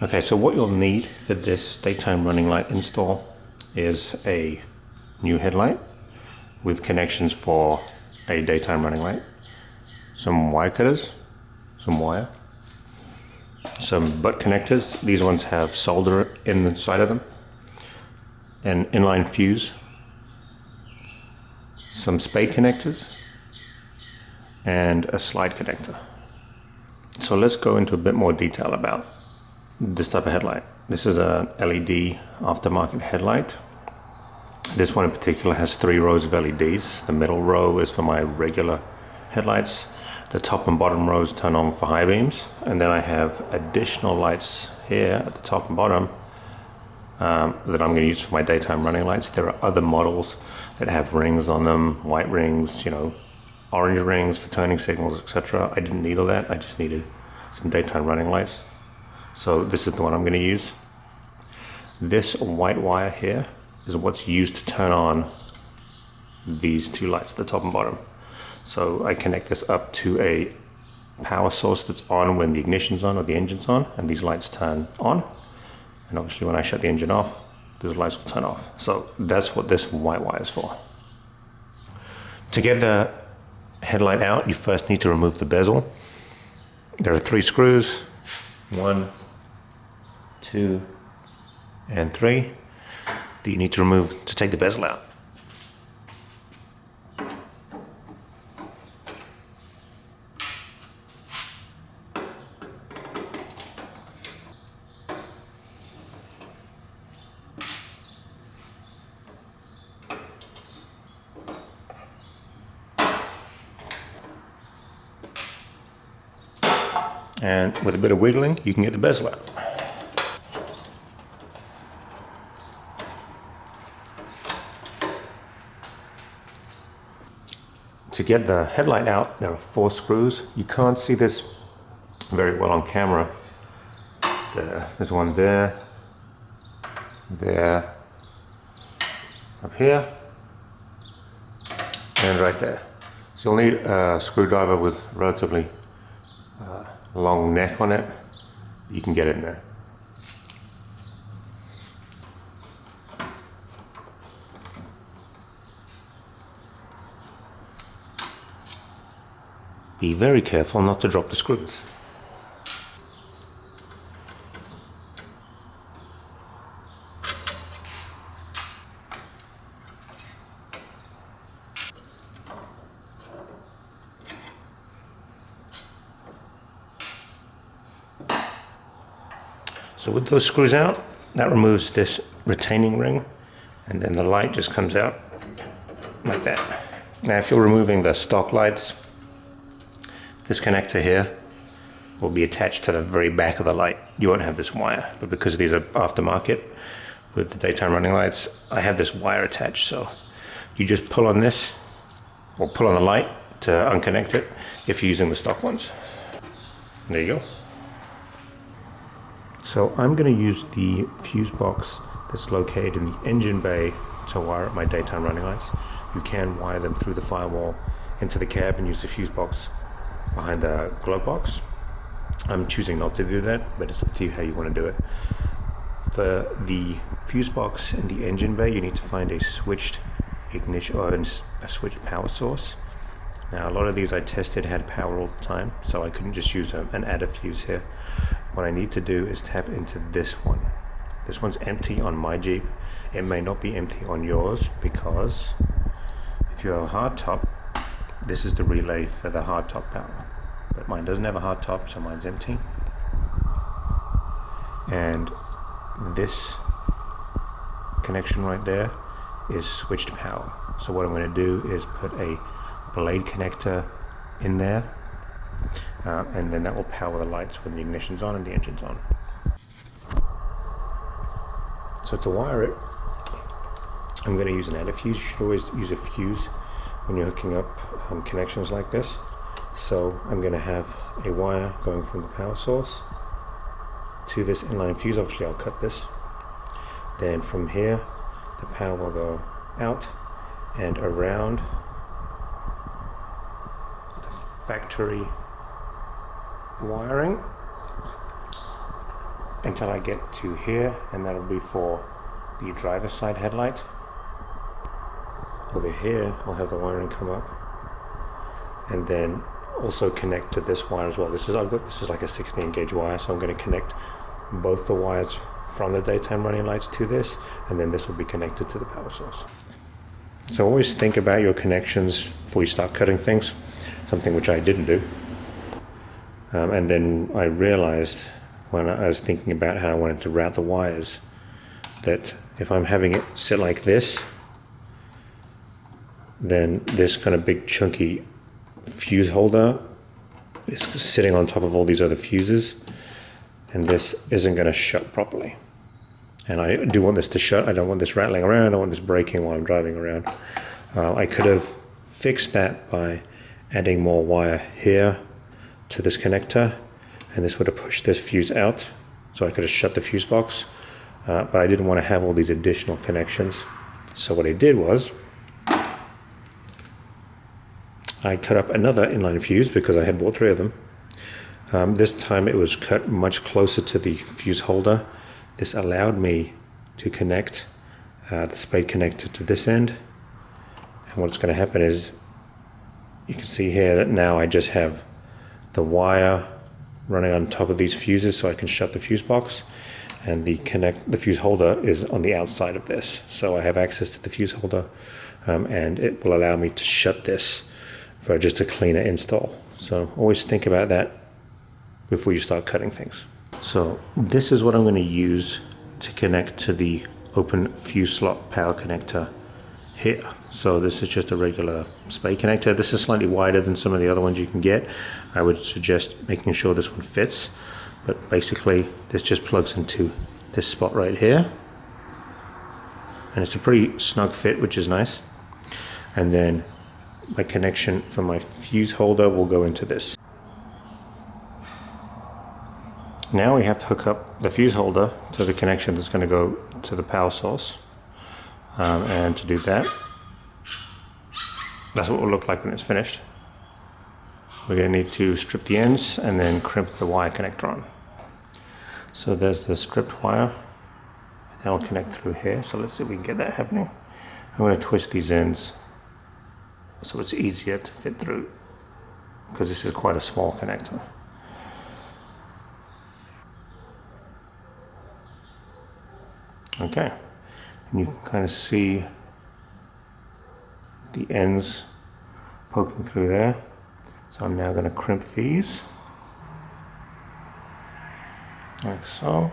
Okay, so what you'll need for this daytime running light install is a new headlight with connections for a daytime running light, some wire cutters, some wire, some butt connectors. These ones have solder inside of them, an inline fuse, some spade connectors, and a slide connector. So let's go into a bit more detail about this type of headlight. This is a LED aftermarket headlight. This one in particular has 3 rows of LEDs. The middle row is for my regular headlights. The top and bottom rows turn on for high beams. And then I have additional lights here at the top and bottom that I'm going to use for my daytime running lights. There are other models that have rings on them, white rings, orange rings for turning signals, etc. I didn't need all that. I just needed some daytime running lights. So this is the one I'm going to use. This white wire here is what's used to turn on these 2 lights at the top and bottom. So I connect this up to a power source that's on when the ignition's on or the engine's on, and these lights turn on. And obviously when I shut the engine off, those lights will turn off. So that's what this white wire is for. To get the headlight out, you first need to remove the bezel. There are 3 screws, 1, 2, and 3 that you need to remove to take the bezel out. And with a bit of wiggling, you can get the bezel out. To get the headlight out, there are 4 screws. You can't see this very well on camera. There's one there, up here, and right there. So you'll need a screwdriver with relatively long neck on it. You can get it in there. Be very careful not to drop the screws. So with those screws out, that removes this retaining ring, and then the light just comes out like that. Now if you're removing the stock lights, this connector here will be attached to the very back of the light. You won't have this wire, but because these are aftermarket with the daytime running lights, I have this wire attached. So you just pull on this, or pull on the light to unconnect it if you're using the stock ones. There you go. So I'm going to use the fuse box that's located in the engine bay to wire up my daytime running lights. You can wire them through the firewall into the cab and use the fuse box behind the glove box. I'm choosing not to do that, but it's up to you how you want to do it. For the fuse box in the engine bay, you need to find a switched ignition or a switched power source. Now a lot of these I tested had power all the time, so I couldn't just use an adder fuse here. What I need to do is tap into this one. This one's empty on my Jeep. It may not be empty on yours, because if you're a hardtop, this is the relay for the hardtop power. But mine doesn't have a hardtop, so mine's empty. And this connection right there is switched power. So what I'm going to do is put a blade connector in there, and then that will power the lights when the ignition's on and the engine's on. So to wire it, I'm going to use an adder fuse. You should always use a fuse when you're hooking up connections like this. So I'm going to have a wire going from the power source to this inline fuse. Obviously I'll cut this. Then from here the power will go out and around the factory wiring until I get to here, and that'll be for the driver's side headlight. Over here I'll have the wiring come up, and then also connect to this wire as well. This is like a 16 gauge wire, so I'm going to connect both the wires from the daytime running lights to this, and then this will be connected to the power source. So always think about your connections before you start cutting things, something which I didn't do. And then I realized when I was thinking about how I wanted to route the wires, that if I'm having it sit like this, then this kind of big chunky fuse holder is sitting on top of all these other fuses, and this isn't going to shut properly. And I do want this to shut. I don't want this rattling around. I don't want this breaking while I'm driving around. I could have fixed that by adding more wire here to this connector, and this would have pushed this fuse out, so I could have shut the fuse box. But I didn't want to have all these additional connections. So what I did was I cut up another inline fuse, because I had bought 3 of them. This time it was cut much closer to the fuse holder. This allowed me to connect the spade connector to this end. And what's going to happen is, you can see here that now I just have the wire running on top of these fuses, so I can shut the fuse box, and the fuse holder is on the outside of this. So I have access to the fuse holder, and it will allow me to shut this for just a cleaner install. So always think about that before you start cutting things. So this is what I'm going to use to connect to the open fuse slot power connector here. So this is just a regular spade connector. This is slightly wider than some of the other ones you can get. I would suggest making sure this one fits, but basically this just plugs into this spot right here, and it's a pretty snug fit, which is nice. And then my connection for my fuse holder will go into this. Now we have to hook up the fuse holder to the connection that's going to go to the power source. And to do that, that's what it will look like when it's finished. We're going to need to strip the ends and then crimp the wire connector on. So there's the stripped wire, and that will connect through here. So let's see if we can get that happening. I'm going to twist these ends so it's easier to fit through, because this is quite a small connector. Okay, and you can kind of see the ends poking through there. So I'm now going to crimp these, like so.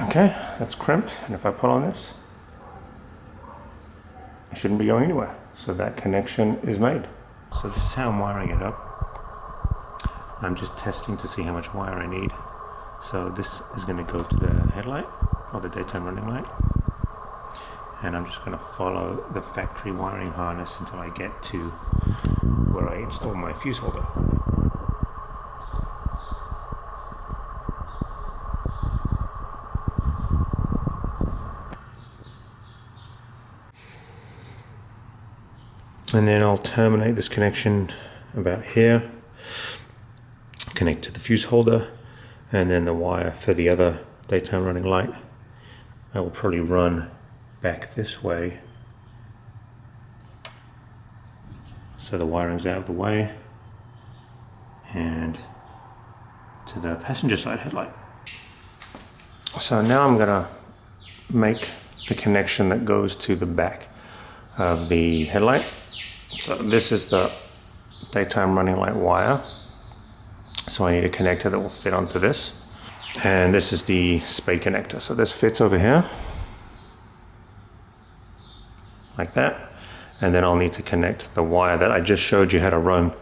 Okay, that's crimped, and if I pull on this, it shouldn't be going anywhere. So that connection is made. So this is how I'm wiring it up. I'm just testing to see how much wire I need. So this is going to go to the headlight, or the daytime running light. And I'm just going to follow the factory wiring harness until I get to where I install my fuse holder. And then I'll terminate this connection about here, connect to the fuse holder, and then the wire for the other daytime running light I will probably run back this way so the wiring's out of the way, and to the passenger side headlight. So now I'm gonna make the connection that goes to the back of the headlight. So this is the daytime running light wire. So I need a connector that will fit onto this. And this is the spade connector. So this fits over here, like that. And then I'll need to connect the wire that I just showed you how to run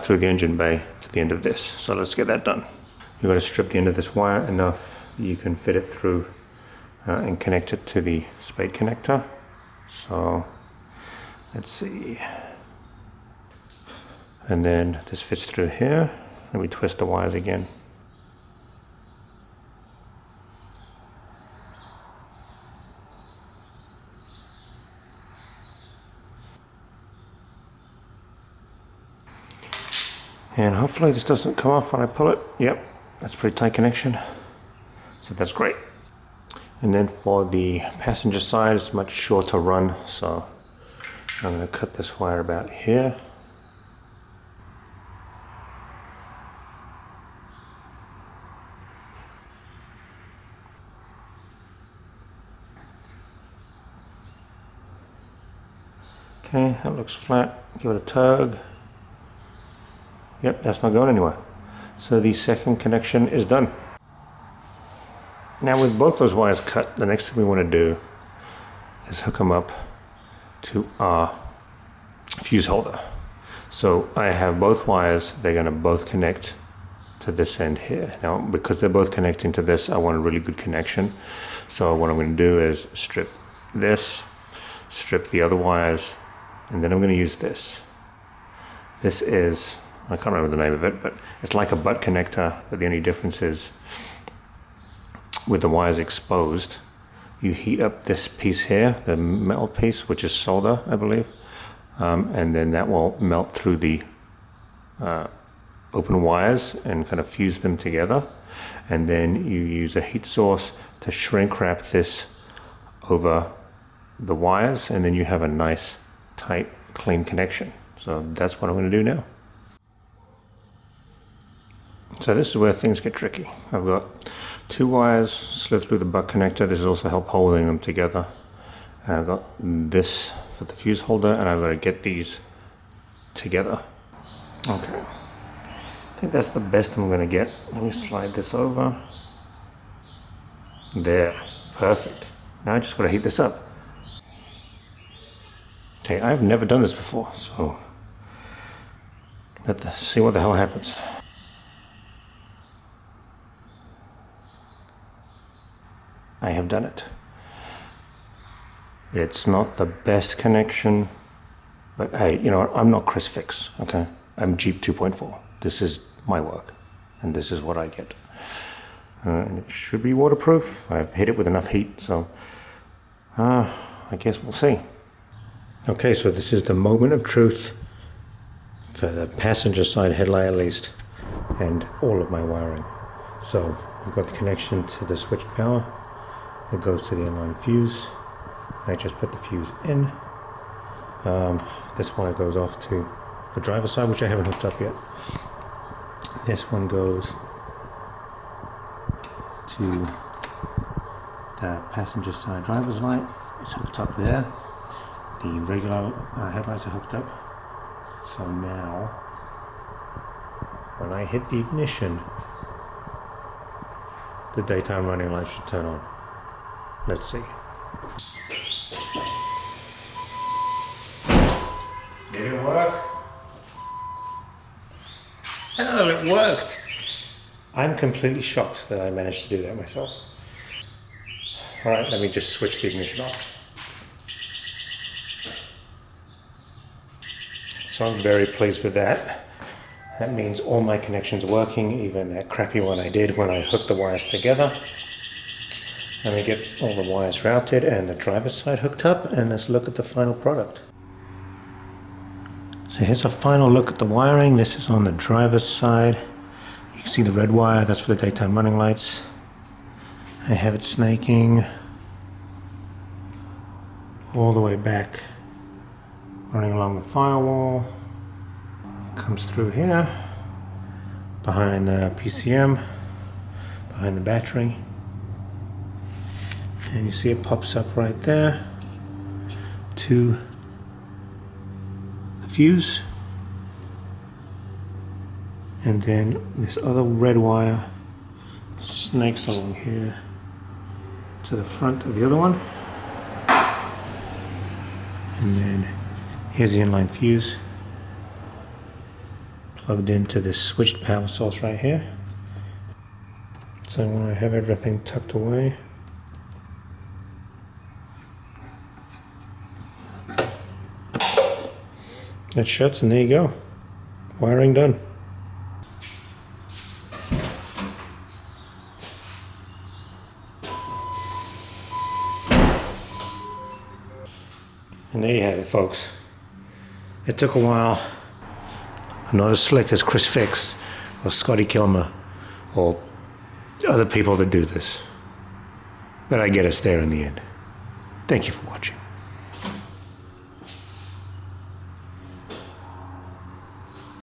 through the engine bay to the end of this. So let's get that done. You're going to strip the end of this wire enough that you can fit it through and connect it to the spade connector. So let's see. And then this fits through here, and we twist the wires again. And hopefully this doesn't come off when I pull it. Yep, that's a pretty tight connection. So that's great. And then for the passenger side, it's much shorter run. So I'm going to cut this wire about here. Okay, that looks flat. Give it a tug. Yep, that's not going anywhere. So the second connection is done. Now with both those wires cut, the next thing we want to do is hook them up to our fuse holder. So I have both wires, they're going to both connect to this end here. Now because they're both connecting to this, I want a really good connection. So what I'm going to do is strip this, strip the other wires, and then I'm going to use this. This is, I can't remember the name of it, but it's like a butt connector, but the only difference is with the wires exposed, you heat up this piece here, the metal piece, which is solder, I believe, and then that will melt through the open wires and kind of fuse them together. And then you use a heat source to shrink wrap this over the wires, and then you have a nice, tight, clean connection. So that's what I'm going to do now. So this is where things get tricky. I've got two wires slid through the butt connector. This is also help holding them together. And I've got this for the fuse holder, and I've got to get these together. Okay, I think that's the best I'm going to get. Let me slide this over. There, perfect. Now I just got to heat this up. Okay, I've never done this before, so let's see what the hell happens. I have done it. It's not the best connection, but hey, you know what? I'm not Chris Fix, okay? I'm Jeep 2.4. This is my work, and this is what I get. And it should be waterproof. I've hit it with enough heat, so I guess we'll see. Okay, so this is the moment of truth for the passenger side headlight at least, and all of my wiring. So I've got the connection to the switch power. It goes to the inline fuse. I just put the fuse in. This wire goes off to the driver's side, which I haven't hooked up yet. This one goes to the passenger side driver's light. It's hooked up there. The regular headlights are hooked up. So now, when I hit the ignition, the daytime running lights should turn on. Let's see. Did it work? Oh, it worked! I'm completely shocked that I managed to do that myself. Alright, let me just switch the ignition off. So I'm very pleased with that. That means all my connections are working, even that crappy one I did when I hooked the wires together. Let me get all the wires routed and the driver's side hooked up, and let's look at the final product. So here's a final look at the wiring. This is on the driver's side. You can see the red wire, that's for the daytime running lights. I have it snaking all the way back, running along the firewall. Comes through here, behind the PCM, behind the battery. And you see it pops up right there to the fuse. And then this other red wire snakes along here to the front of the other one. And then here's the inline fuse plugged into this switched power source right here. So when I have everything tucked away, that shuts, and there you go. Wiring done. And there you have it, folks. It took a while. I'm not as slick as Chris Fix or Scotty Kilmer or other people that do this. But I get us there in the end. Thank you for watching.